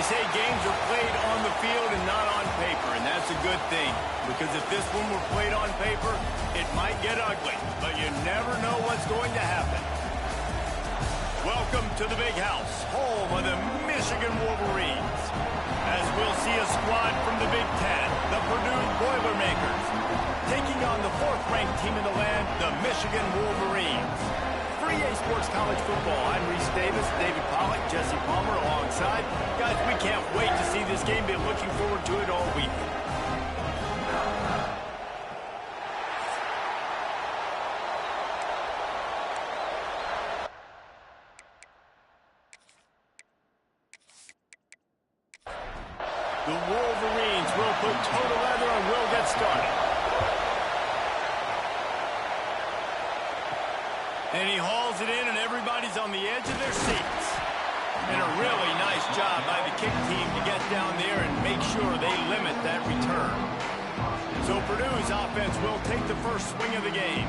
They say games are played on the field and not on paper, and that's a good thing. Because if this one were played on paper, it might get ugly. But you never know what's going to happen. Welcome to the Big House, home of the Michigan Wolverines. As we'll see a squad from the Big Ten, the Purdue Boilermakers, taking on the fourth-ranked team in the land, the Michigan Wolverines. For EA Sports College Football, I'm Reese Davis, David Pollack, Jesse Palmer alongside. Guys, we can't wait to see this game. Been looking forward to it all week. The Wolverines will put total leather and will get started. And he hauls it in, and everybody's on the edge of their seats. And a really nice job by the kick team to get down there and make sure they limit that return. So Purdue's offense will take the first swing of the game.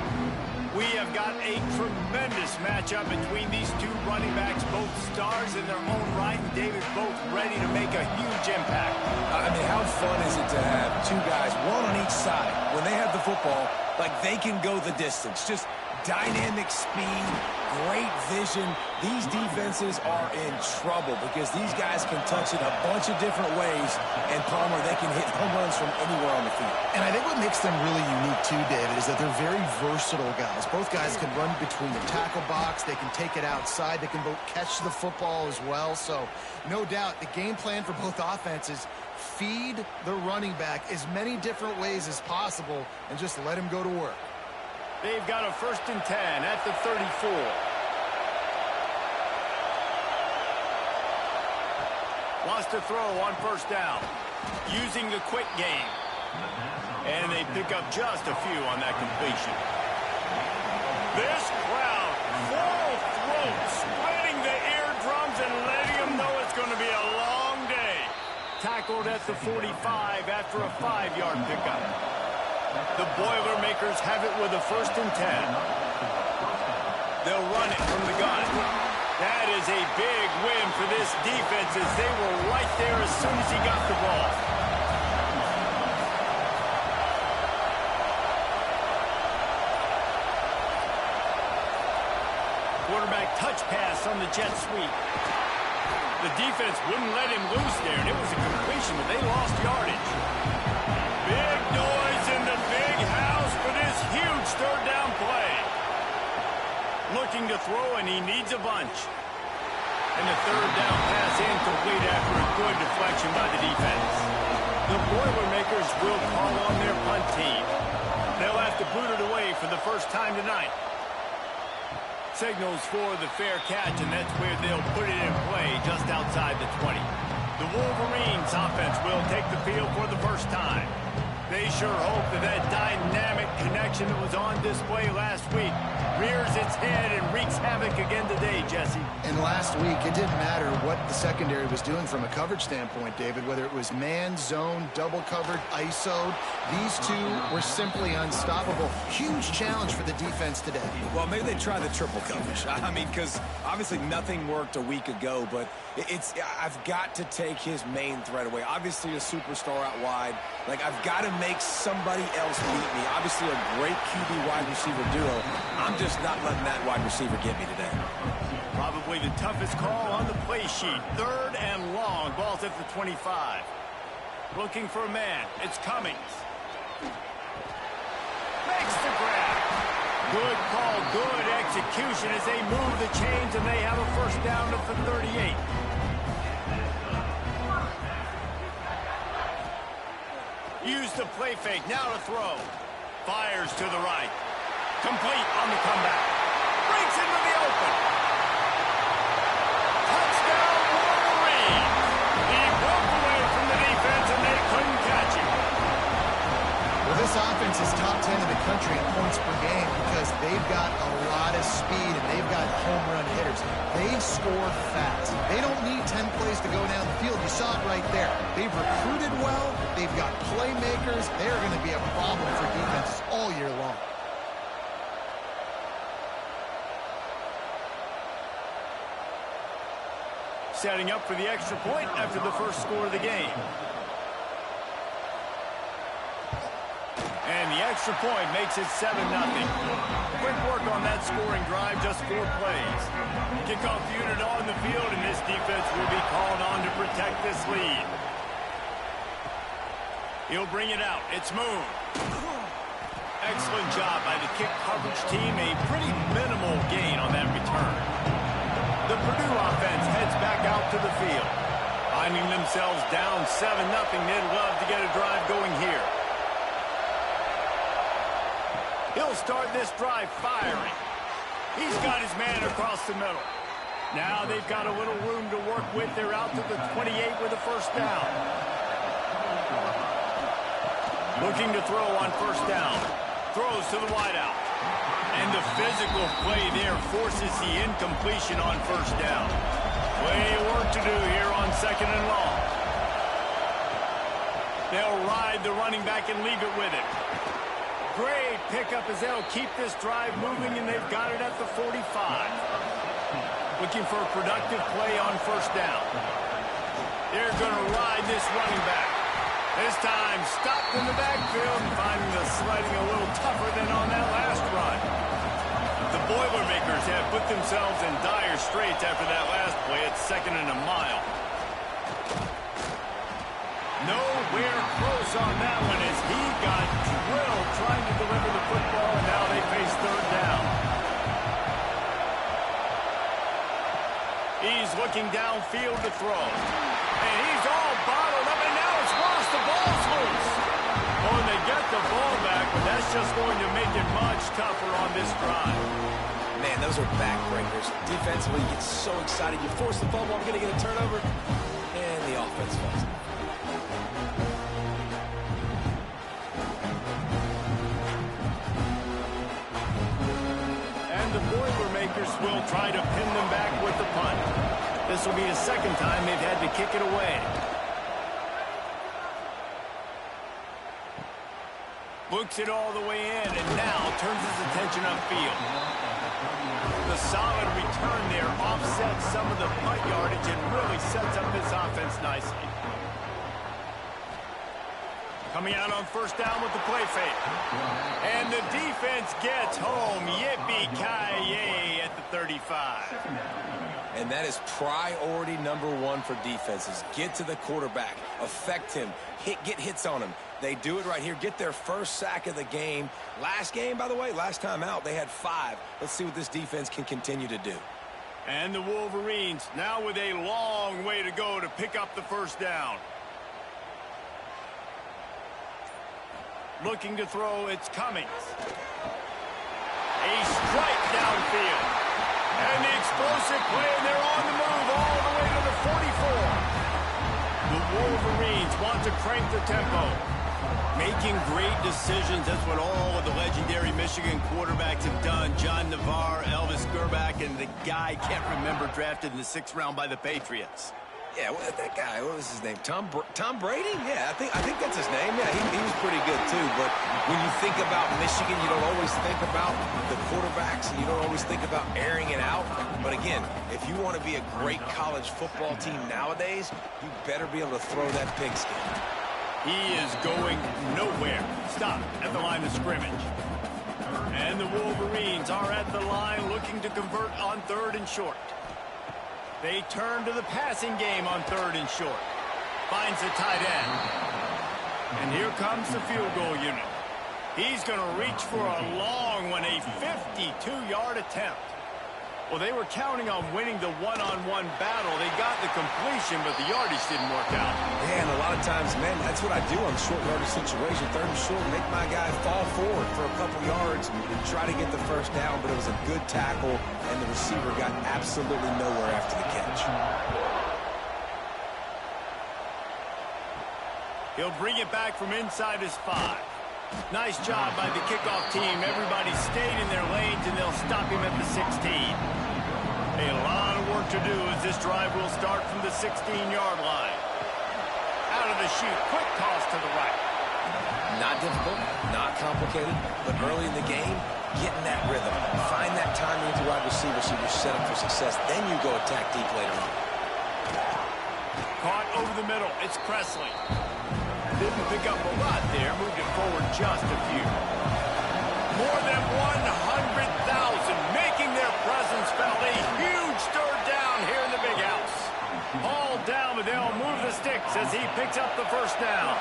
We have got a tremendous matchup between these two running backs, both stars in their own right, and Davis both ready to make a huge impact. I mean, how fun is it to have two guys, one on each side, when they have the football, like they can go the distance. Just dynamic speed, great vision. These defenses are in trouble because these guys can touch it a bunch of different ways, and Palmer, they can hit home runs from anywhere on the field. And I think what makes them really unique too, David, is that they're very versatile guys. Both guys can run between the tackle box, they can take it outside, they can both catch the football as well. So no doubt the game plan for both offenses, feed the running back as many different ways as possible and just let him go to work. They've got a 1st and 10 at the 34. Wants to throw on 1st down, using the quick game. And they pick up just a few on that completion. This crowd, full throat, spreading the eardrums and letting them know it's going to be a long day. Tackled at the 45 after a 5-yard pickup. The Boilermakers have it with a 1st and 10. They'll run it from the gun. That is a big win for this defense as they were right there as soon as he got the ball. Quarterback touch pass on the jet sweep. The defense wouldn't let him loose there, and it was a completion, but they lost yardage. Big noise in the Big House for this huge 3rd down play. Looking to throw, and he needs a bunch. And the 3rd down pass incomplete after a good deflection by the defense. The Boilermakers will call on their punt team. They'll have to boot it away for the first time tonight. Signals for the fair catch, and that's where they'll put it in play just outside the 20. The Wolverines offense will take the field for the first time. They sure hope that that dynamic connection that was on display last week rears its head and wreaks havoc again today, Jesse. And last week, it didn't matter what the secondary was doing from a coverage standpoint, David, whether it was man, zone, double covered, ISO'd. These two were simply unstoppable. Huge challenge for the defense today. Well, maybe they try the triple coverage. I mean, because obviously nothing worked a week ago, but I've got to take his main threat away. Obviously a superstar out wide. Like, I've got to make somebody else beat me. Obviously a great QB wide receiver duo. I'm just not letting that wide receiver get me today. Probably the toughest call on the play sheet. 3rd and long. Ball's at the 25. Looking for a man. It's Cummings. Makes the grab. Good call, good execution as they move the chains, and they have a 1st down at the 38. Use the play fake, now to throw. Fires to the right. Complete on the comeback. Breaks into the open. Touchdown, Wolverines. He broke away from the defense, and they couldn't catch him. Well, this offense is top 10 in the country in points per game because they've got a lot of speed and they've got home run hitters. They score fast. They don't need 10 plays to go down the field. You saw it right there. They've recruited well. They've got playmakers. They're going to be a problem for defenses all year long. setting up for the extra point after the first score of the game. And the extra point makes it 7-0. Quick work on that scoring drive, just 4 plays. Kickoff unit on the field, and this defense will be called on to protect this lead. He'll bring it out. It's Moon. Excellent job by the kick coverage team. A pretty minimal gain on that return. The Purdue offense heads back out to the field. Finding themselves down 7-0, they'd love to get a drive going here. He'll start this drive firing. He's got his man across the middle. Now they've got a little room to work with. They're out to the 28 with a first down. Looking to throw on first down. Throws to the wideout. And the physical play there forces the incompletion on first down. Plenty of work to do here on 2nd and long. They'll ride the running back and leave it with him. Great pickup as they'll keep this drive moving, and they've got it at the 45. Looking for a productive play on first down. They're going to ride this running back. This time stopped in the backfield and finding the sliding a little tougher than on that last run. The Boilermakers have put themselves in dire straits after that last play at 2nd and a mile. Nowhere close on that one as he got drilled trying to deliver the football, and now they face 3rd down. He's looking downfield to throw. And he's all bottled up, and now it's worse. The ball's loose. Oh, and they get the ball back, but that's just going to make it much tougher on this drive. Man, those are backbreakers. Defensively, you get so excited. You force the fumble, I'm going to get a turnover, and the offense falls. And the Boilermakers will try to pin them back with the punt. This will be the 2nd time they've had to kick it away. Books it all the way in, and now turns his attention upfield. The solid return there offsets some of the punt yardage and really sets up this offense nicely. Coming out on first down with the play fake. And the defense gets home. Yippee-ki-yay at the 35. And that is priority number 1 for defenses. Get to the quarterback. Affect him. Get hits on him. They do it right here. Get their first sack of the game. Last game, by the way, last time out, they had 5. Let's see what this defense can continue to do. And the Wolverines now with a long way to go to pick up the first down. Looking to throw, it's Cummings. A strike downfield. And the explosive play, and they're on the move all the way to the 44. The Wolverines want to crank the tempo. Making great decisions, that's what all of the legendary Michigan quarterbacks have done. John Navarre, Elvis Gerbach, and the guy, can't remember, drafted in the 6th round by the Patriots. Yeah, well, that guy, what was his name? Tom Brady? Yeah, I think that's his name. Yeah, he was pretty good too. But when you think about Michigan, you don't always think about the quarterbacks, and you don't always think about airing it out. But again, if you want to be a great college football team nowadays, you better be able to throw that pigskin. He is going nowhere. Stop at the line of scrimmage. And the Wolverines are at the line looking to convert on 3rd and short. They turn to the passing game on 3rd and short. Finds the tight end. And here comes the field goal unit. He's going to reach for a long one, a 52-yard attempt. Well, they were counting on winning the one-on-one battle. They got the completion, but the yardage didn't work out. Yeah, and a lot of times, man, that's what I do on short yardage situation. 3rd and short, make my guy fall forward for a couple yards and try to get the first down, but it was a good tackle, and the receiver got absolutely nowhere after the catch. He'll bring it back from inside his 5. Nice job by the kickoff team. Everybody stayed in their lanes, and they'll stop him at the 16. A lot of work to do as this drive will start from the 16-yard line. Out of the chute, quick toss to the right. Not difficult, not complicated, but early in the game, get in that rhythm. Find that timing with the wide receiver so you're set up for success. Then you go attack deep later on. over the middle. It's Presley. Didn't pick up a lot there. Moved it forward just a few. More than 100,000 making their presence felt. A huge third down here in the big house. All down, but they'll move the sticks as he picks up the first down.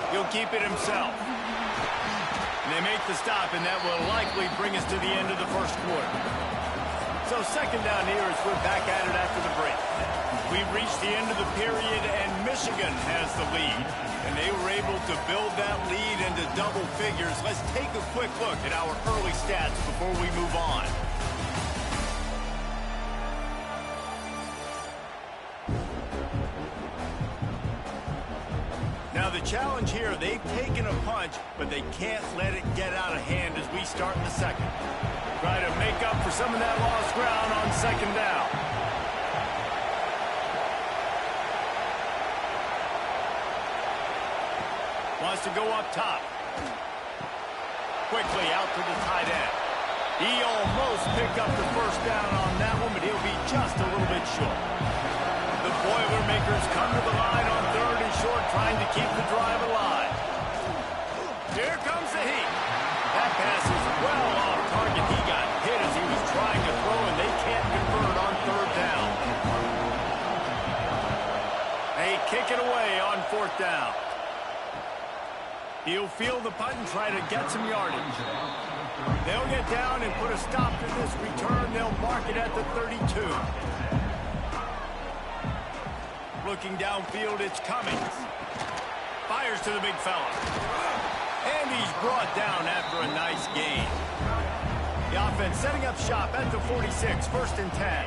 He'll keep it himself. And they make the stop, and that will likely bring us to the end of the first quarter. So second down here as we're back at it after the break. We've reached the end of the period, and Michigan has the lead. And they were able to build that lead into double figures. Let's take a quick look at our early stats before we move on. Now the challenge here, they've taken a punch, but they can't let it get out of hand as we start in the second. Try to make up for some of that lost ground on second down. Wants to go up top. Quickly out to the tight end. He almost picked up the first down on that one, but he'll be just a little bit short. The Boilermakers come to the line on third and short, trying to keep the drive alive. Here comes the heat. That pass is well off target. He got hit as he was trying to throw, and they can't convert on third down. They kick it away on fourth down. He'll field the punt and try to get some yardage. They'll get down and put a stop to this return. They'll mark it at the 32. Looking downfield, it's Cummings. Fires to the big fella. And he's brought down after a nice gain. The offense setting up shop at the 46, first and 10.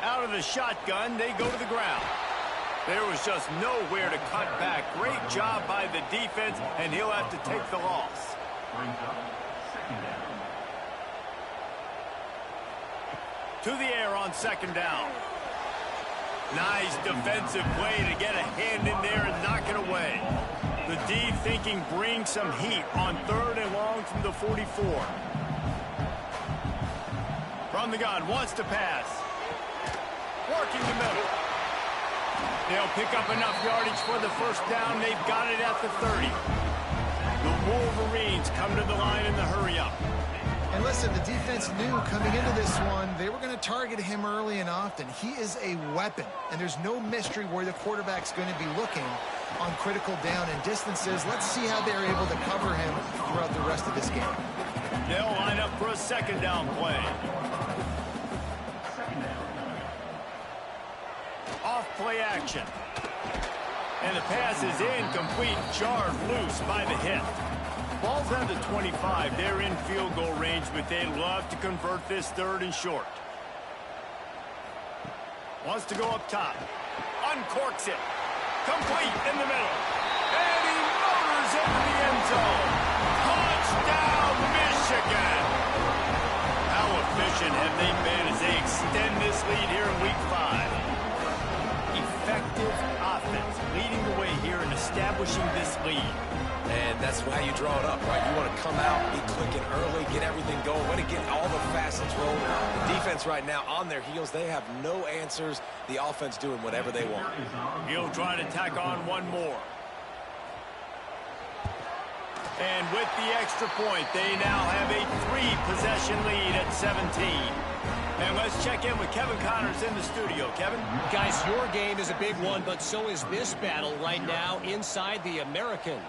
Out of the shotgun, they go to the ground. There was just nowhere to cut back. Great job by the defense, and he'll have to take the loss. To the air on second down. Nice defensive play to get a hand in there and knock it away. The D thinking bring some heat on third and long from the 44. From the gun, wants to pass. Working the middle. They'll pick up enough yardage for the first down. They've got it at the 30. The Wolverines come to the line in the hurry-up. And listen, the defense knew coming into this one, they were going to target him early and often. He is a weapon, and there's no mystery where the quarterback's going to be looking on critical down and distances. Let's see how they're able to cover him throughout the rest of this game. They'll line up for a second down play. Off play action. And the pass is incomplete, jarred loose by the hit. Ball's down to 25. They're in field goal range, but they'd love to convert this third and short. Wants to go up top. Uncorks it. Complete in the middle. And he motors into the end zone. Touchdown, Michigan! How efficient have they been as they extend this lead here in Week 5? Effective offense leading the way here in establishing this lead. And that's how you draw it up, right? You want to come out, be clicking early, get everything going, want to get all the facets rolling. The defense right now on their heels, they have no answers. The offense doing whatever they want. He'll try to tack on one more. And with the extra point, they now have a 3-possession lead at 17. And let's check in with Kevin Connors in the studio. Kevin? Guys, your game is a big one, but so is this battle right now inside the American.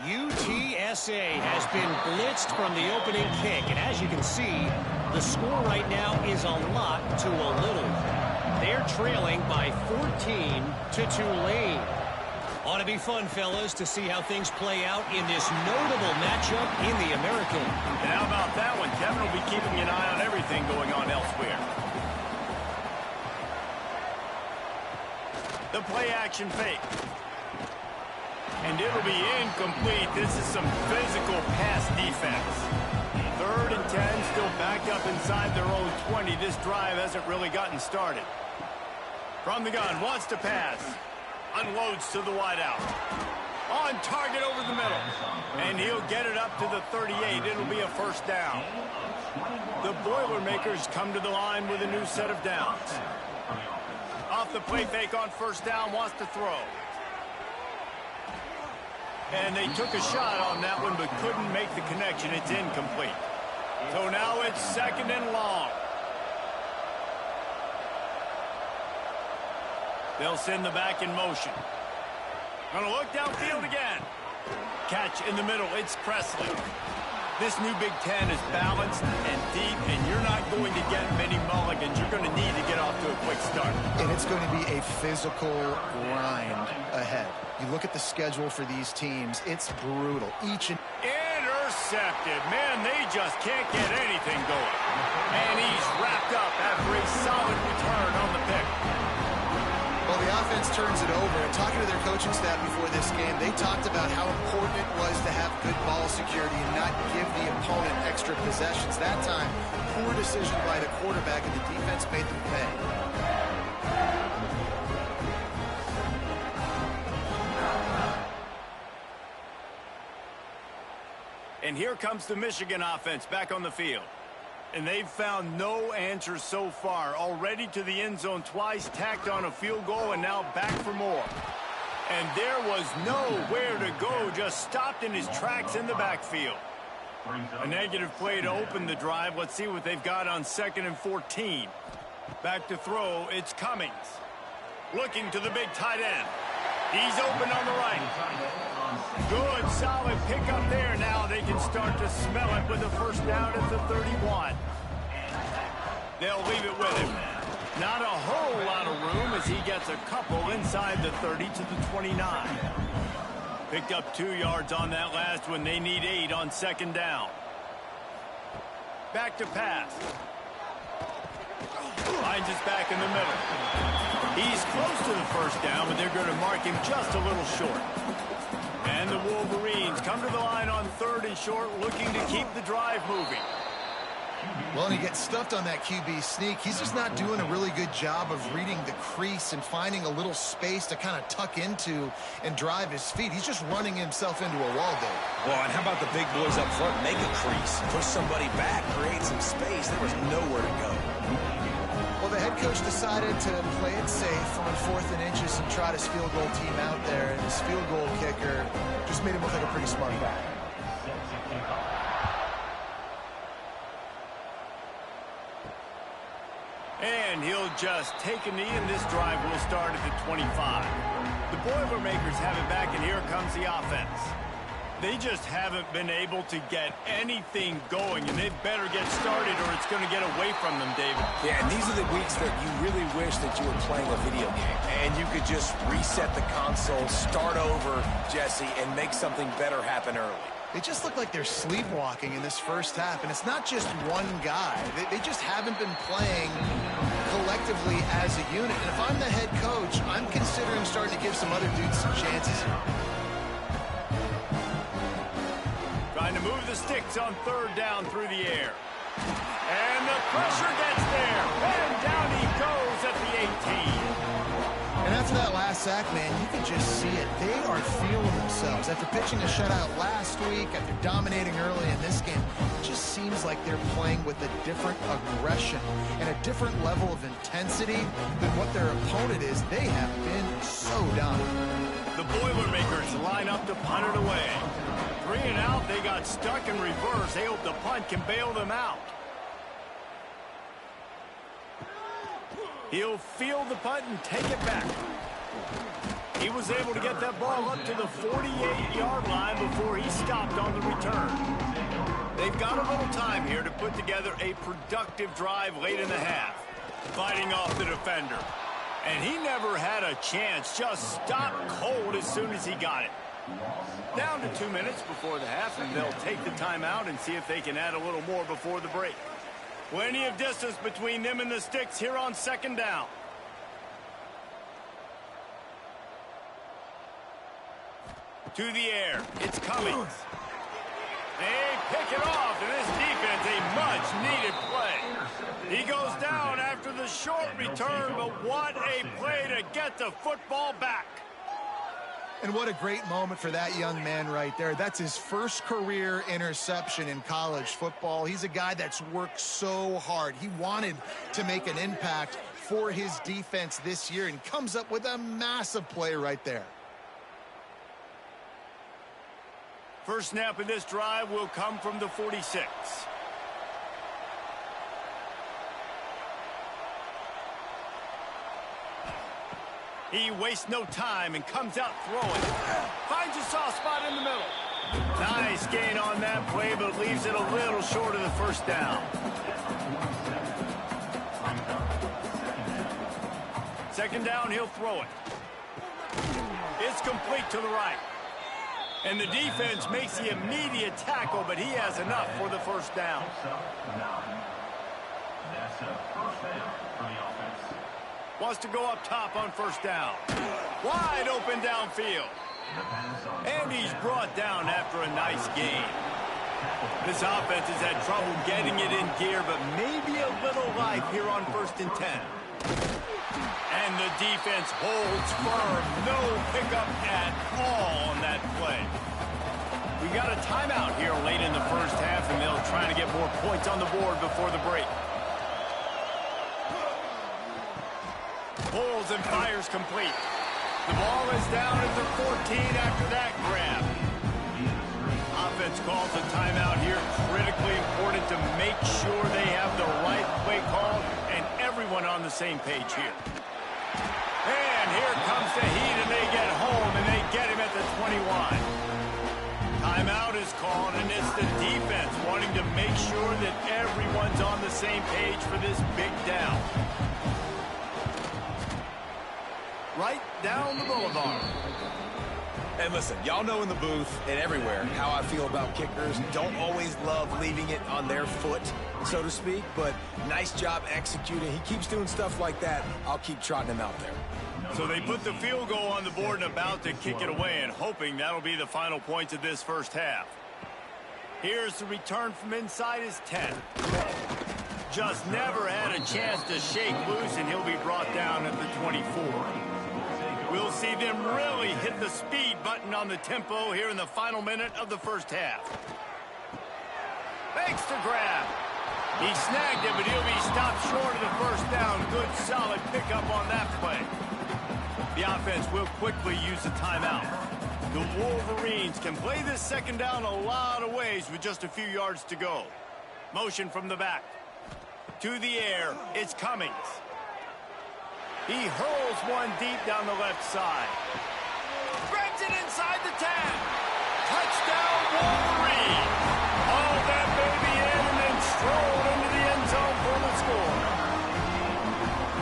UTSA has been blitzed from the opening kick, and as you can see, the score right now is a lot to a little. They're trailing by 14 to Tulane. Ought to be fun, fellas, to see how things play out in this notable matchup in the American. And how about that one? Kevin will be keeping an eye on everything going on elsewhere. The play action fake. And it'll be incomplete. This is some physical pass defense. 3rd and 10, still backed up inside their own 20. This drive hasn't really gotten started. From the gun, wants to pass. Unloads to the wideout. On target over the middle. And he'll get it up to the 38. It'll be a first down. The Boilermakers come to the line with a new set of downs. Off the play fake on first down, wants to throw. And they took a shot on that one, but couldn't make the connection. It's incomplete. So now it's second and long. They'll send the back in motion. Gonna look downfield again. Catch in the middle. It's Presley. This new Big Ten is balanced and deep, and you're not going to get many mulligans. You're going to need to get off to a quick start. And it's going to be a physical grind ahead. You look at the schedule for these teams, it's brutal. Intercepted. Man, they just can't get anything going. And he's wrapped up after a solid return on the pick. Well, the offense turns it over, and talking to their coaching staff before this game, they talked about how important it was to have good ball security and not give the opponent extra possessions. That time, poor decision by the quarterback, and the defense made them pay. And here comes the Michigan offense back on the field. And they've found no answers so far. Already to the end zone twice, tacked on a field goal, and now back for more. And there was nowhere to go, just stopped in his tracks in the backfield. A negative play to open the drive. Let's see what they've got on 2nd and 14. Back to throw, it's Cummings. Looking to the big tight end. He's open on the right. Good, solid pickup there. Now they can start to smell it with a first down at the 31. They'll leave it with him. Not a whole lot of room as he gets a couple inside the 30 to the 29. Picked up 2 yards on that last one. They need 8 on 2nd down. Back to pass. Finds us back in the middle. He's close to the first down, but they're going to mark him just a little short. And the Wolverines come to the line on 3rd and short, looking to keep the drive moving. Well, and he gets stuffed on that QB sneak. He's just not doing a really good job of reading the crease and finding a little space to kind of tuck into and drive his feet. He's just running himself into a wall there. Well, and how about the big boys up front? Make a crease, push somebody back, create some space. There was nowhere to go. Well, the head coach decided to play it safe on 4th and inches and trot his field goal team out there, and his field goal kicker just made him look like a pretty smart guy. And he'll just take a knee, and this drive will start at the 25. The Boilermakers have it back, and here comes the offense. They just haven't been able to get anything going, and they better get started or it's going to get away from them, David. Yeah, and these are the weeks that you really wish that you were playing a video game and you could just reset the console, start over, Jesse, and make something better happen early. They just look like they're sleepwalking in this first half, and it's not just one guy. They just haven't been playing collectively as a unit. And if I'm the head coach, I'm considering starting to give some other dudes some chances here. Trying to move the sticks on 3rd down through the air. And the pressure gets there. And down he goes at the 18. And after that last sack, man, you can just see it. They are feeling themselves. After pitching a shutout last week, after dominating early in this game, it just seems like they're playing with a different aggression and a different level of intensity than what their opponent is. They have been so dominant. The Boilermakers line up to punt it away. 3 and out, they got stuck in reverse. They hope the punt can bail them out. He'll field the punt and take it back. He was able to get that ball up to the 48-yard line before he stopped on the return. They've got a little time here to put together a productive drive late in the half. Fighting off the defender. And he never had a chance, just stopped cold as soon as he got it. Down to 2 minutes before the half, and they'll take the timeout and see if they can add a little more before the break. Plenty of distance between them and the sticks here on 2nd down. To the air, it's Cummings. They pick it off, and this defense, a much-needed play. He goes down after the short return, but what a play to get the football back. And what a great moment for that young man right there. That's his first career interception in college football. He's a guy that's worked so hard. He wanted to make an impact for his defense this year and comes up with a massive play right there. First snap of this drive will come from the 46. He wastes no time and comes out throwing. Finds a soft spot in the middle. Nice gain on that play, but leaves it a little short of the first down. Second down, he'll throw it. It's complete to the right. And the defense makes the immediate tackle, but he has enough for the first down. That's a first down for the offense. Wants to go up top on first down. Wide open downfield. And he's brought down after a nice gain. This offense has had trouble getting it in gear, but maybe a little life here on 1st and 10. And the defense holds firm. No pickup at all on that play. We got a timeout here late in the first half, and they'll try to get more points on the board before the break. Pulls and fires complete. The ball is down at the 14 after that grab. Offense calls a timeout here. Critically important to make sure they have the right play call and everyone on the same page here. And here comes the heat, and they get home, and they get him at the 21. Timeout is called, and it's the defense wanting to make sure that everyone's on the same page for this big down. Right down the boulevard. And listen, y'all know in the booth and everywhere how I feel about kickers. Don't always love leaving it on their foot, so to speak, but nice job executing. He keeps doing stuff like that. I'll keep trotting him out there. So they put the field goal on the board and about to kick it away, and hoping that'll be the final points of this first half. Here's the return from inside his 10. Just never had a chance to shake loose, and he'll be brought down at the 24. We'll see them really hit the speed button on the tempo here in the final minute of the first half. Thanks to grab. He snagged it, but he'll be stopped short of the first down. Good, solid pickup on that play. The offense will quickly use the timeout. The Wolverines can play this second down a lot of ways with just a few yards to go. Motion from the back. To the air, it's Cummings. He hurls one deep down the left side. Grabs it inside the 10. Touchdown, Wolverines. Haul that baby in and then stroll into the end zone for the score.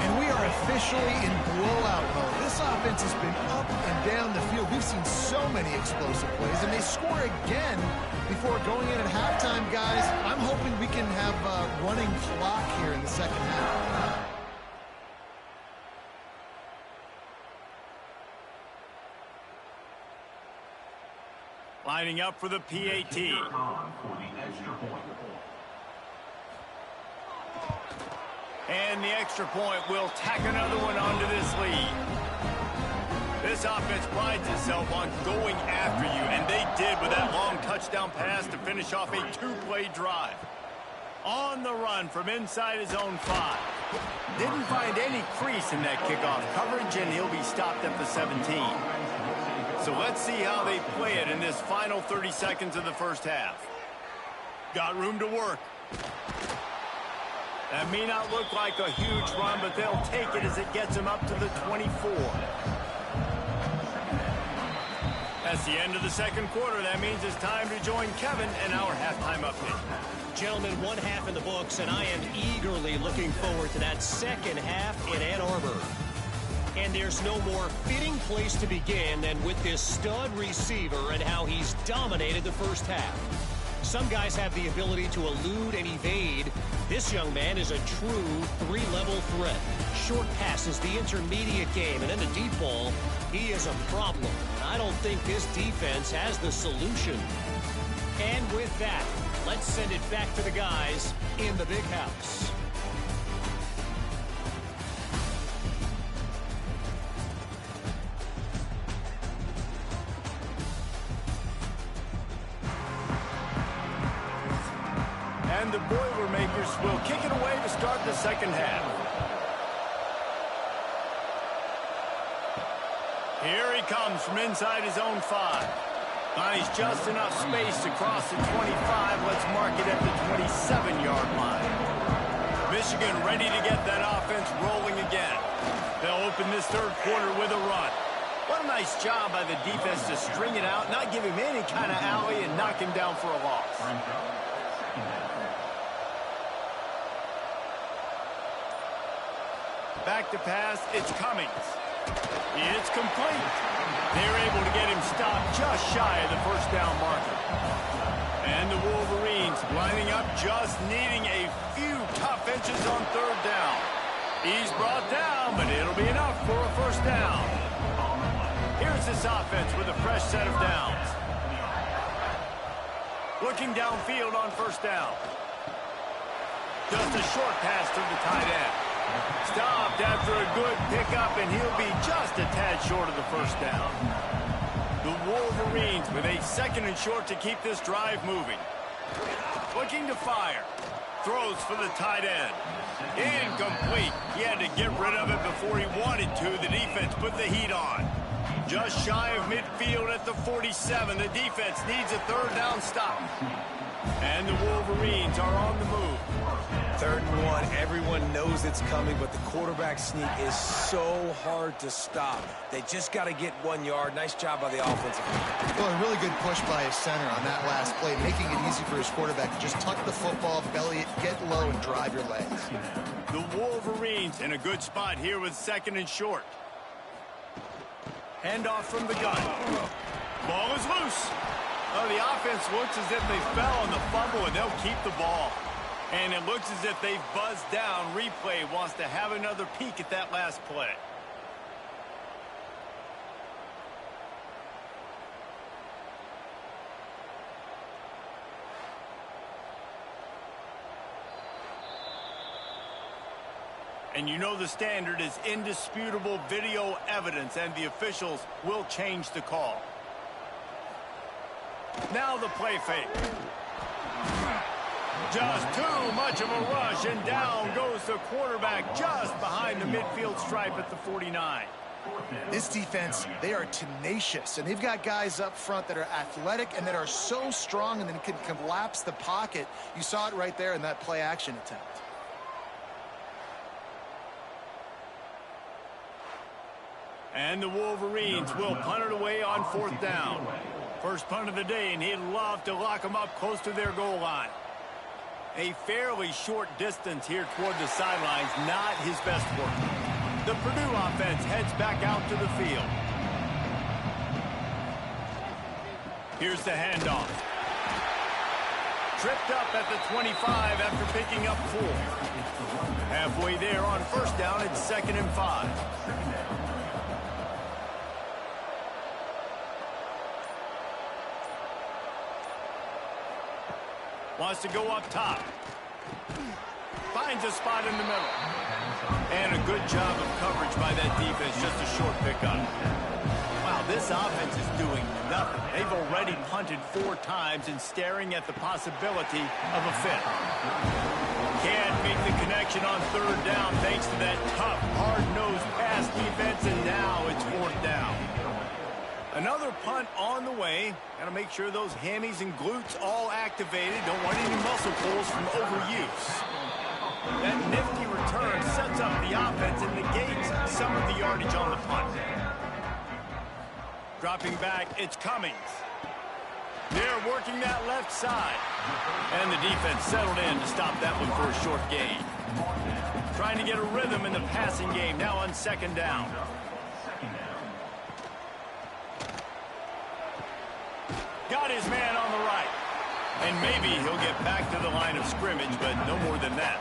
And we are officially in blowout mode. This offense has been up and down the field. We've seen so many explosive plays, and they score again before going in at halftime, guys. I'm hoping we can have a running clock here in the second half. Lining up for the PAT. And the extra point will tack another one onto this lead. This offense prides itself on going after you, and they did with that long touchdown pass to finish off a two-play drive. On the run from inside his own 5. Didn't find any crease in that kickoff coverage, and he'll be stopped at the 17. So let's see how they play it in this final 30 seconds of the first half. Got room to work. That may not look like a huge run, but they'll take it as it gets them up to the 24. That's the end of the second quarter. That means it's time to join Kevin in our halftime update. Gentlemen, one half in the books, and I am eagerly looking forward to that second half in Ann Arbor. And there's no more fitting place to begin than with this stud receiver and how he's dominated the first half. Some guys have the ability to elude and evade. This young man is a true three-level threat. Short passes, the intermediate game, and then the deep ball, he is a problem. I don't think this defense has the solution. And with that, let's send it back to the guys in the big house. And the Boilermakers will kick it away to start the second half. Here he comes from inside his own 5. Finds just enough space to cross the 25. Let's mark it at the 27-yard line. Michigan ready to get that offense rolling again. They'll open this third quarter with a run. What a nice job by the defense to string it out, not give him any kind of alley, and knock him down for a loss. Back to pass, it's Cummings. It's complete. They're able to get him stopped just shy of the first down marker. And the Wolverines lining up, just needing a few tough inches on third down. He's brought down, but it'll be enough for a first down. Here's this offense with a fresh set of downs. Looking downfield on first down. Just a short pass to the tight end. Stopped after a good pickup, and he'll be just a tad short of the first down. The Wolverines with a second and short to keep this drive moving. Looking to fire. Throws for the tight end. Incomplete. He had to get rid of it before he wanted to. The defense put the heat on. Just shy of midfield at the 47. The defense needs a third down stop. And the Wolverines are on the move. 3rd and 1, everyone knows it's coming, but the quarterback sneak is so hard to stop. They just got to get 1 yard. Nice job by the offensive line. Well, a really good push by his center on that last play, making it easy for his quarterback to just tuck the football, belly it, get low, and drive your legs. The Wolverines in a good spot here with second and short. Handoff from the gun. Ball is loose. Oh, the offense looks as if they fell on the fumble, and they'll keep the ball. And it looks as if they've buzzed down. Replay wants to have another peek at that last play. And you know the standard is indisputable video evidence, and the officials will change the call. Now the play fake. Just too much of a rush, and down goes the quarterback just behind the midfield stripe at the 49. This defense, they are tenacious, and they've got guys up front that are athletic and that are so strong and then can collapse the pocket. You saw it right there in that play-action attempt. And the Wolverines will punt it away on 4th down. First punt of the day, and he'd love to lock them up close to their goal line. A fairly short distance here toward the sidelines, not his best work. The Purdue offense heads back out to the field. Here's the handoff. Tripped up at the 25 after picking up 4. Halfway there on first down, it's 2nd and 5. Wants to go up top. Finds a spot in the middle. And a good job of coverage by that defense. Just a short pickup. Wow, this offense is doing nothing. They've already punted 4 times and staring at the possibility of a 5th. Can't make the connection on 3rd down thanks to that tough, hard-nosed pass defense, and now it's 4th down. Another punt on the way. Got to make sure those hammies and glutes all activated. Don't want any muscle pulls from overuse. That nifty return sets up the offense and negates some of the yardage on the punt. Dropping back, it's Cummings. They're working that left side. And the defense settled in to stop that one for a short gain. Trying to get a rhythm in the passing game now on 2nd down. Got his man on the right. And maybe he'll get back to the line of scrimmage, but no more than that.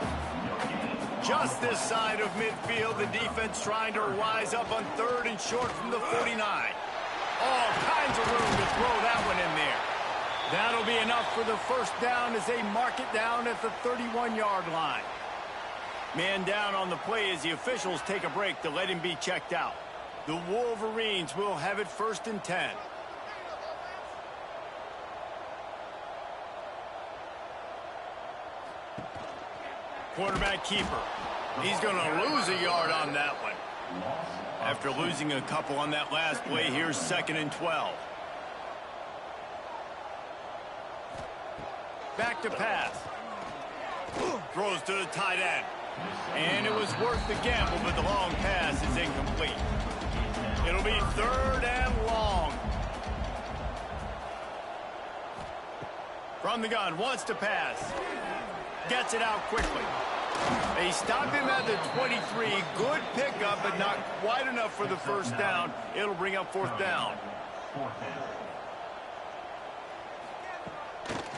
Just this side of midfield, the defense trying to rise up on 3rd and short from the 49. All kinds of room to throw that one in there. That'll be enough for the first down as they mark it down at the 31-yard line. Man down on the play as the officials take a break to let him be checked out. The Wolverines will have it 1st and 10. Quarterback keeper. He's going to lose a yard on that one. After losing a couple on that last play, here's 2nd and 12. Back to pass. Throws to the tight end. And it was worth the gamble, but the long pass is incomplete. It'll be 3rd and long. From the gun, wants to pass. Gets it out quickly. They stopped him at the 23. Good pickup, but not quite enough for the first down. It'll bring up 4th down.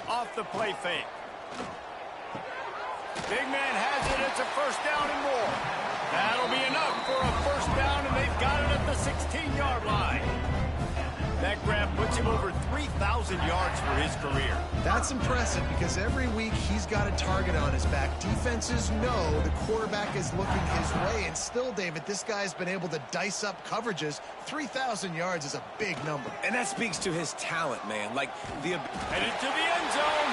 Off the play fake. Big man has it. It's a 1st down and more. That'll be enough for a 1st down, and they've got it at the 16-yard line. That grab puts him over 3,000 yards for his career. That's impressive because every week he's got a target on his back. Defenses know the quarterback is looking his way, and still, David, this guy's been able to dice up coverages. 3,000 yards is a big number. And that speaks to his talent, man. Like the Headed to the end zone,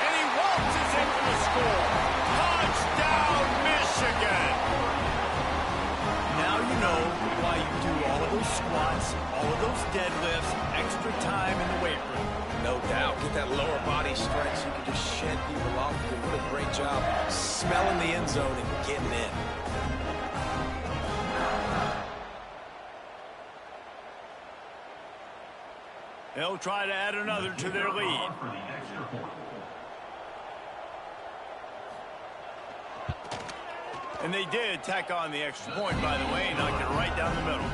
and he waltzes in for the score. Touchdown, Michigan! Now you know why you do all of those squats, all of those deadlifts, extra time in the weight room. No doubt. Get that lower body stretch. You can just shed people off. You do a great job smelling the end zone and getting in. They'll try to add another to their lead. And they did tack on the extra point, by the way, knocked it right down the middle.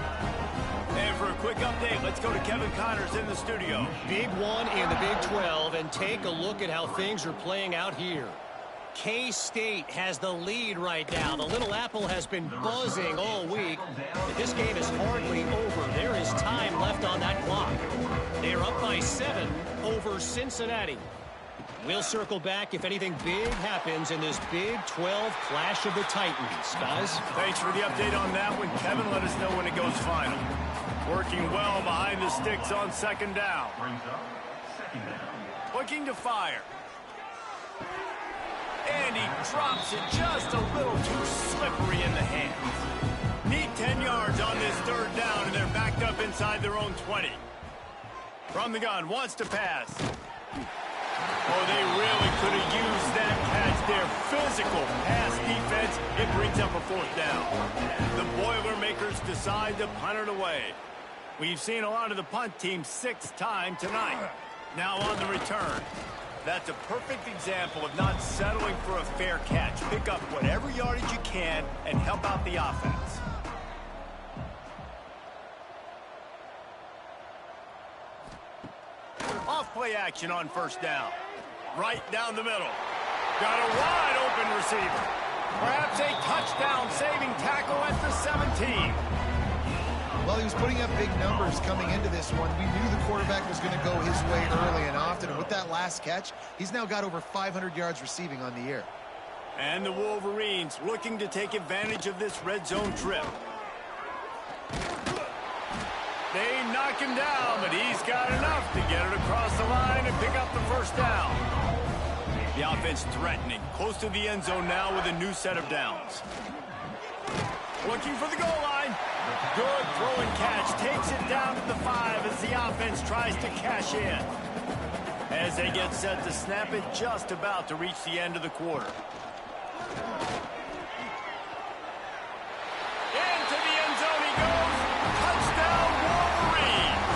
And for a quick update, let's go to Kevin Connors in the studio. Big one in the Big 12, and take a look at how things are playing out here. K-State has the lead right now. The Little Apple has been buzzing all week. But this game is hardly over. There is time left on that clock. They are up by 7 over Cincinnati. We'll circle back if anything big happens in this Big 12 Clash of the Titans. Guys? Thanks for the update on that one. Kevin, let us know when it goes final. Working well behind the sticks on 2nd down. Looking to fire. And he drops it just a little too slippery in the hands. Need 10 yards on this 3rd down, and they're backed up inside their own 20. From the gun, wants to pass. Oh, they really could have used that catch there. Physical pass defense. It brings up a 4th down. The Boilermakers decide to punt it away. We've seen a lot of the punt team 6th time tonight. Now on the return. That's a perfect example of not settling for a fair catch. Pick up whatever yardage you can and help out the offense. Off play action on 1st down. Right down the middle. Got a wide open receiver. Perhaps a touchdown saving tackle at the 17. Well, he was putting up big numbers coming into this one. We knew the quarterback was going to go his way early and often. And with that last catch, he's now got over 500 yards receiving on the year. And the Wolverines looking to take advantage of this red zone trip. They knock him down, but he's got enough to get it across the line and pick up the 1st down. The offense threatening, close to the end zone now with a new set of downs. Looking for the goal line. Good throw and catch. Takes it down to the 5 as the offense tries to cash in. As they get set to snap it, just about to reach the end of the quarter. Into the end zone he goes. Touchdown, Wolverines.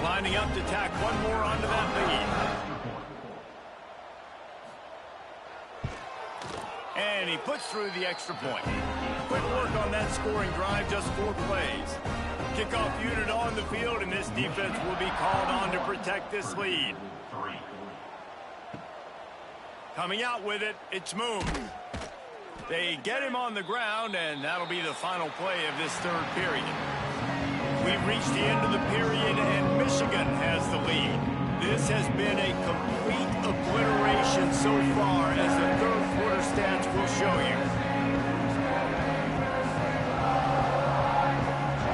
Lining up to tack one more onto that lead. And he puts through the extra point. Quick work on that scoring drive, just 4 plays. Kickoff unit on the field, and this defense will be called on to protect this lead. Coming out with it, it's Moon. They get him on the ground, and that'll be the final play of this 3rd period. We've reached the end of the period, and Michigan has the lead. This has been a complete obliteration so far as the 3rd quarter stats will show you.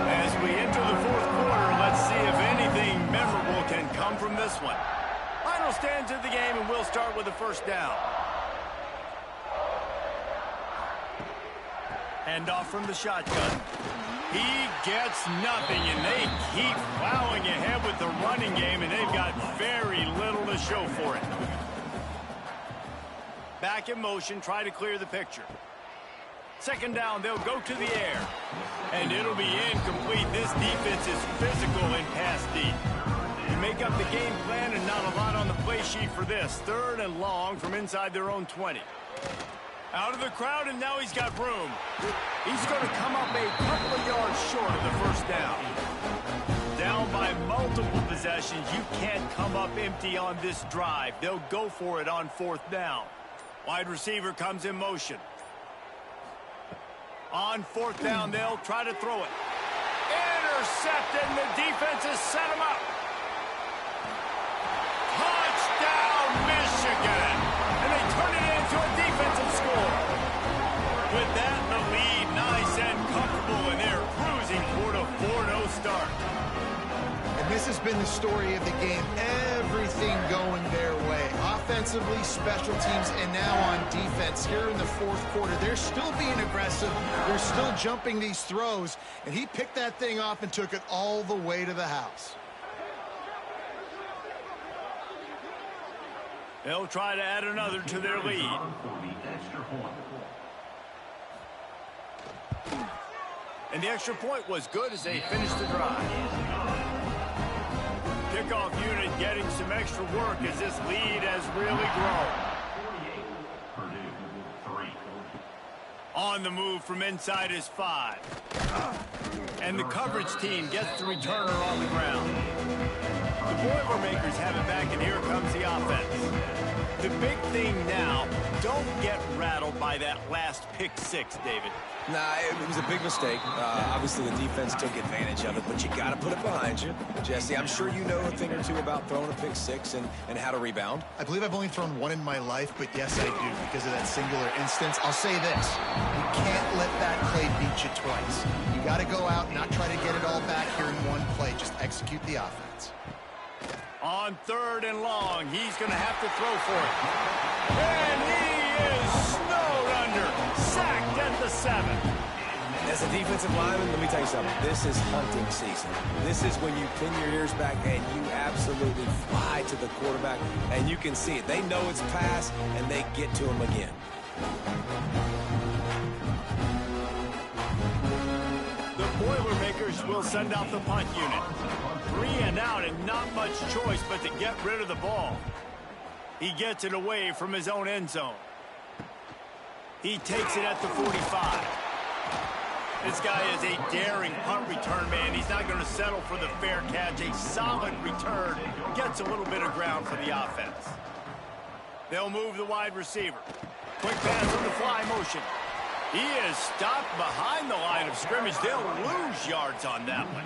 As we enter the fourth quarter, let's see if anything memorable can come from this one. Final stands of the game, and we'll start with the first down. Hand off from the shotgun. He gets nothing, and they keep plowing ahead with the running game, and they've got very little to show for it. Back in motion, try to clear the picture. Second down, they'll go to the air. And it'll be incomplete. This defense is physical in pass deep. You make up the game plan and not a lot on the play sheet for this. Third and long from inside their own 20. Out of the crowd, and now he's got room. He's going to come up a couple of yards short of the first down. Down by multiple possessions, you can't come up empty on this drive. They'll go for it on fourth down. Wide receiver comes in motion. On fourth down, they'll try to throw it. Intercepted, and the defense has set him up. Touchdown, Michigan! And they turn it into a defensive score. With that, the lead nice and comfortable, and they're cruising toward a 4-0 start. And this has been the story of the game. Everything going their way. Offensively, special teams, and now on defense here in the fourth quarter. They're still being aggressive. They're still jumping these throws. And he picked that thing off and took it all the way to the house. They'll try to add another to their lead. And the extra point was good as they finished the drive. Kickoff unit getting some extra work as this lead has really grown. On the move from inside his 5. And the coverage team gets the returner on the ground. The Boilermakers have it back, and here comes the offense. The big thing now, don't get rattled by that last pick 6, David. Nah, it was a big mistake. Obviously, the defense took advantage of it, but you got to put it behind you. Jesse, I'm sure you know a thing or two about throwing a pick 6 and how to rebound. I believe I've only thrown one in my life, but yes, I do, because of that singular instance. I'll say this. You can't let that play beat you twice. You got to go out and not try to get it all back here in one play. Just execute the offense. On third and long, he's going to have to throw for it. And he is snowed under. Sacked at the 7. As a defensive lineman, let me tell you something. This is hunting season. This is when you pin your ears back and you absolutely fly to the quarterback, and you can see it. They know it's pass, and they get to him again. The Boilermakers will send out the punt unit. 3 and out, and not much choice but to get rid of the ball. He gets it away from his own end zone. He takes it at the 45. This guy is a daring punt return man. He's not going to settle for the fair catch. A solid return. Gets a little bit of ground for the offense. They'll move the wide receiver. Quick pass on the fly motion. He is stopped behind the line of scrimmage. They'll lose yards on that one.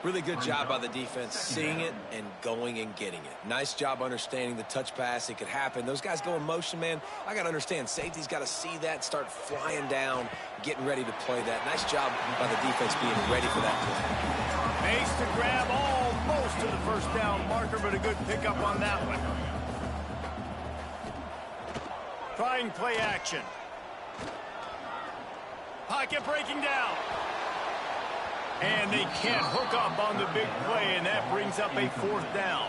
Really good job by the defense, seeing it and going and getting it. Nice job understanding the touch pass. It could happen. Those guys go in motion, man. I got to understand. Safety's got to see that, start flying down, getting ready to play that. Nice job by the defense being ready for that play. Makes the grab almost to the first down marker, but a good pickup on that one. Trying play action. Pocket breaking down. And they can't hook up on the big play, and that brings up a fourth down.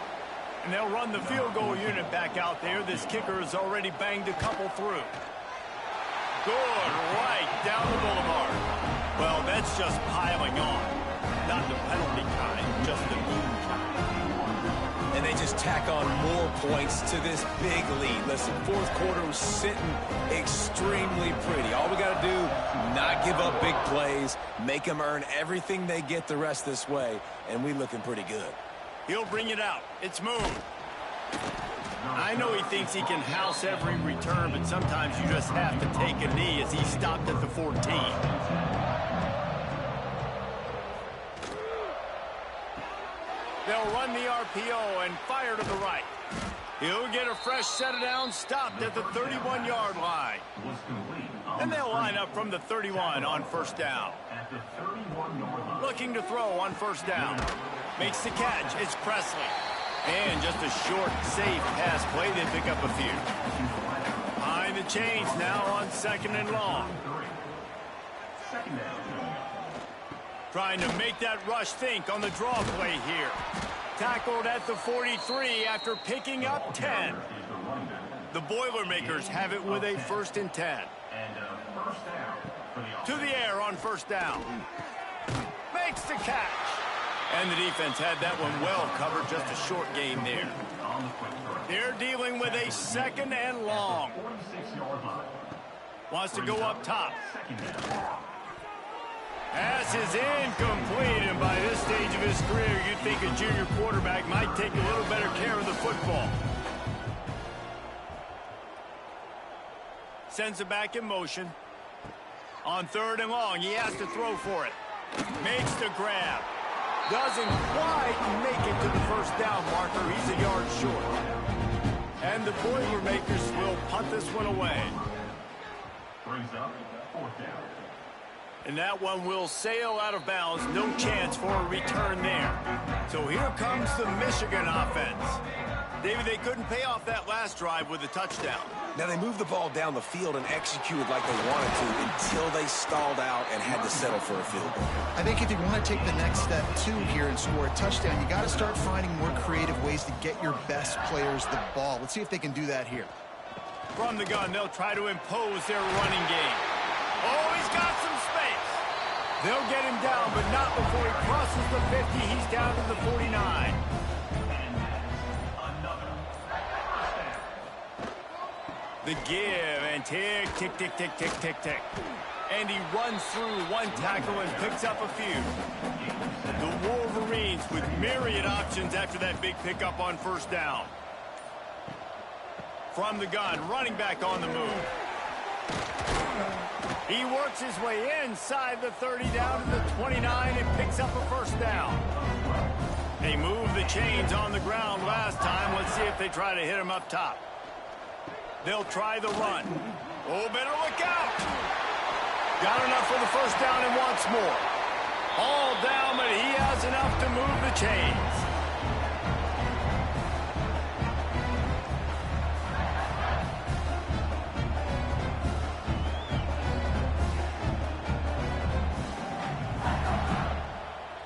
And they'll run the field goal unit back out there. This kicker has already banged a couple through. Good, right down the boulevard. Well, that's just piling on. Not the penalty kind, just the boom kind. And they just tack on more points to this big lead. Listen, fourth quarter was sitting extremely pretty. All we got to do, not give up big plays, make them earn everything they get the rest this way, and we looking pretty good. He'll bring it out. It's moved. I know he thinks he can house every return, but sometimes you just have to take a knee as he stopped at the 14. They'll run the RPO and fire to the right. He'll get a fresh set of downs stopped at the 31-yard line. Was complete on And they'll line up from the 31 on first down. at the 31-yard line. Looking to throw on first down. Makes the catch. It's Presley. And just a short, safe pass play. They pick up a few. Behind the chains now on second and long. Second down. Trying to make that rush think on the draw play here. Tackled at the 43 after picking up 10. The Boilermakers have it with a 1st and 10. And first down for the To the air on first down. Makes the catch. And the defense had that one well covered. Just a short gain there. on the quick throw. They're dealing with a 2nd and long. 46-yard line. Wants to go up top. Second down. Pass is incomplete, and by this stage of his career, you'd think a junior quarterback might take a little better care of the football. Sends it back in motion. On 3rd and long, he has to throw for it. Makes the grab. Doesn't quite make it to the first down marker. He's a yard short. And the Boilermakers will punt this one away. Brings up fourth down. And that one will sail out of bounds. No chance for a return there. So here comes the Michigan offense. David, they couldn't pay off that last drive with a touchdown. Now, they moved the ball down the field and executed like they wanted to until they stalled out and had to settle for a field goal. I think if you want to take the next step, too, here and score a touchdown, you got to start finding more creative ways to get your best players the ball. Let's see if they can do that here. From the gun, they'll try to impose their running game. Oh, he's got some space. They'll get him down, but not before he crosses the 50. He's down to the 49. The give and tick, tick, tick, tick, tick, tick, tick. And he runs through one tackle and picks up a few. The Wolverines with myriad options after that big pickup on first down. From the gun, running back on the move. He works his way inside the 30 down to the 29 and picks up a first down. They moved the chains on the ground last time. Let's see if they try to hit him up top. They'll try the run. Oh, better look out. Got enough for the first down and wants more. All down, but he has enough to move the chains.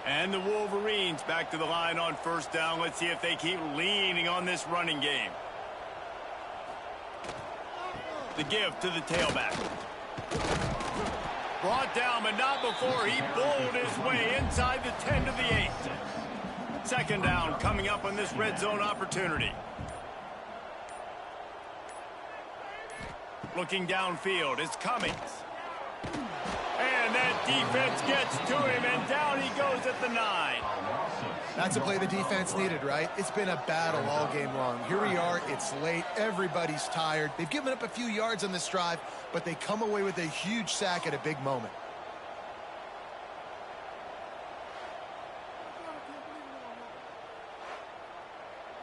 And the Wolverines back to the line on first down. Let's see if they keep leaning on this running game. The give to the tailback. Brought down, but not before he bowled his way inside the 10 to the 8. Second down coming up on this red zone opportunity. Looking downfield, it's Cummings. And that defense gets to him, and down he goes at the 9. That's a play the defense needed, right? It's been a battle all game long. Here we are. It's late. Everybody's tired. They've given up a few yards on this drive, but they come away with a huge sack at a big moment.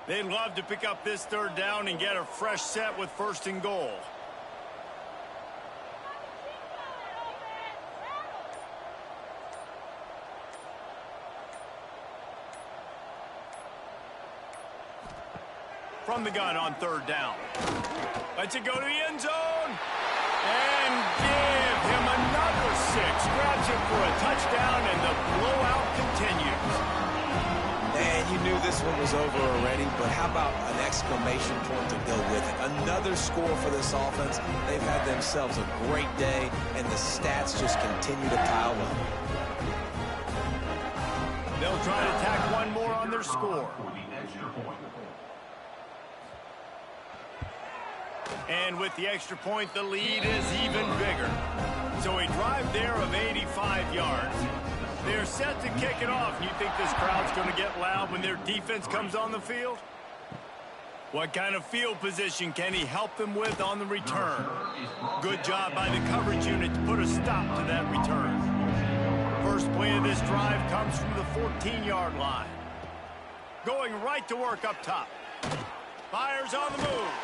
They'd love to pick up this third down and get a fresh set with 1st and goal. From the gun on 3rd down. Lets it go to the end zone. And give him another 6. Grabs it for a touchdown, and the blowout continues. And you knew this one was over already, but how about an exclamation point to go with it? Another score for this offense. They've had themselves a great day, and the stats just continue to pile up. They'll try to tack one more on their score. For the extra point. And with the extra point, the lead is even bigger. So a drive there of 85 yards. They're set to kick it off. You think this crowd's going to get loud when their defense comes on the field? What kind of field position can he help them with on the return? Good job by the coverage unit to put a stop to that return. First play of this drive comes from the 14-yard line. Going right to work up top. Fires on the move.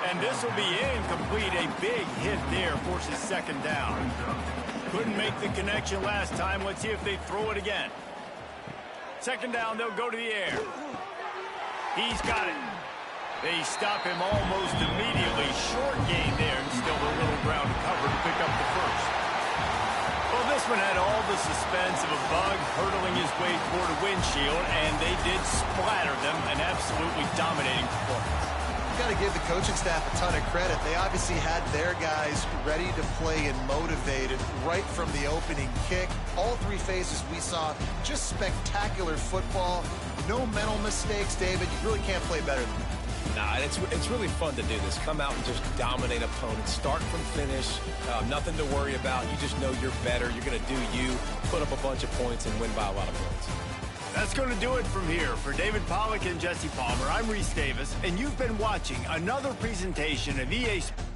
And this will be incomplete. A big hit there forces second down. Couldn't make the connection last time. Let's see if they throw it again. Second down, they'll go to the air. He's got it. They stop him almost immediately. Short gain there, and still a little ground to cover to pick up the first. Well, this one had all the suspense of a bug hurtling his way toward a windshield, and they did splatter them. An absolutely dominating performance. Got to give the coaching staff a ton of credit. They obviously had their guys ready to play and motivated right from the opening kick. All three phases we saw just spectacular football. No mental mistakes, David. You really can't play better than that. Nah, it's really fun to do this. Come out and just dominate opponents. Start from finish. Nothing to worry about. You just know you're better. You're going to do you. Put up a bunch of points and win by a lot of points. That's going to do it from here. For David Pollack and Jesse Palmer, I'm Reese Davis, and you've been watching another presentation of EA Sports.